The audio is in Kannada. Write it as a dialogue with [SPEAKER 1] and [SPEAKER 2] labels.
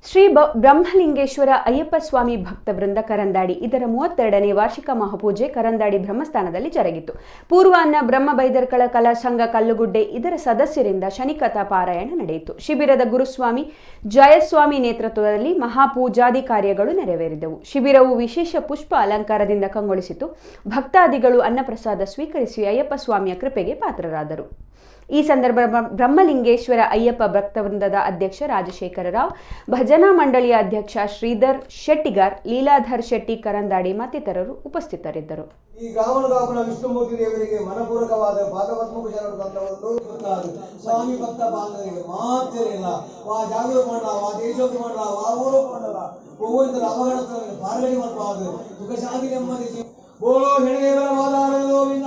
[SPEAKER 1] ಶ್ರೀ ಬ್ರಹ್ಮಲಿಂಗೇಶ್ವರ ಅಯ್ಯಪ್ಪ ಸ್ವಾಮಿ ಭಕ್ತ ವೃಂದ ಕರಂದಾಡಿ ಇದರ 32ನೇ ವಾರ್ಷಿಕ ಮಹಾಪೂಜೆ ಕರಂದಾಡಿ ಬ್ರಹ್ಮಸ್ಥಾನದಲ್ಲಿ ಜರುಗಿತು. ಪೂರ್ವಾಹ್ನ ಬ್ರಹ್ಮ ಬೈದರ್ಕಳ ಕಲಾ ಸಂಘ ಕಲ್ಲುಗುಡ್ಡೆ ಇದರ ಸದಸ್ಯರಿಂದ ಶನಿಕಥಾ ಪಾರಾಯಣ ನಡೆಯಿತು. ಶಿಬಿರದ ಗುರುಸ್ವಾಮಿ ಜಯಸ್ವಾಮಿ ನೇತೃತ್ವದಲ್ಲಿ ಮಹಾಪೂಜಾದಿ ಕಾರ್ಯಗಳು ನೆರವೇರಿದವು. ಶಿಬಿರವು ವಿಶೇಷ ಪುಷ್ಪ ಅಲಂಕಾರದಿಂದ ಕಂಗೊಳಿಸಿತು. ಭಕ್ತಾದಿಗಳು ಅನ್ನಪ್ರಸಾದ ಸ್ವೀಕರಿಸಿ ಅಯ್ಯಪ್ಪ ಸ್ವಾಮಿಯ ಕೃಪೆಗೆ ಪಾತ್ರರಾದರು. ಈ ಸಂದರ್ಭ ಬ್ರಹ್ಮಲಿಂಗೇಶ್ವರ ಅಯ್ಯಪ್ಪ ಭಕ್ತವೃಂದದ ಅಧ್ಯಕ್ಷ ರಾಜಶೇಖರ ರಾವ್, ಭಜನಾ ಮಂಡಳಿಯ ಅಧ್ಯಕ್ಷ ಶ್ರೀಧರ್ ಶೆಟ್ಟಿಗಾರ್, ಲೀಲಾಧರ್ ಶೆಟ್ಟಿ ಕರಂದಾಡಿ ಮತ್ತಿತರರು ಉಪಸ್ಥಿತರಿದ್ದರು.
[SPEAKER 2] ಈ ಗ್ರಾಮದ ವಿಷ್ಣುಮೂರ್ತಿ ದೇವರಿಗೆ ಮನಪೂರ್ವಕವಾದ ಭಾಗವತ್ಮಕ ಶರಣರು ಸ್ವಾಮಿ ಭಕ್ತ ಬಾಂಧವರಿಗೆ ಮಾತ್ರ ಇಲ್ಲ ವಾ ಜಾಗೃತ ಮಾಡಲ್ಲ ವಾ ದೇಶೋಪಿ ಮಾಡಲ್ಲ ವಾ ಊರು ಮಾಡಲ್ಲ ಒಬ್ಬೊಂದರ ಅವಘಡ ಪಾರ್ಗಡಿ ಮಾಡಬಾರದು ಸುಖ ಶಾಂತಿ ನೆಮ್ಮದಿ ಬೋಲೋ ಹೆಣದೇವರ ಮಾದಾರ ಗೋವಿಂದ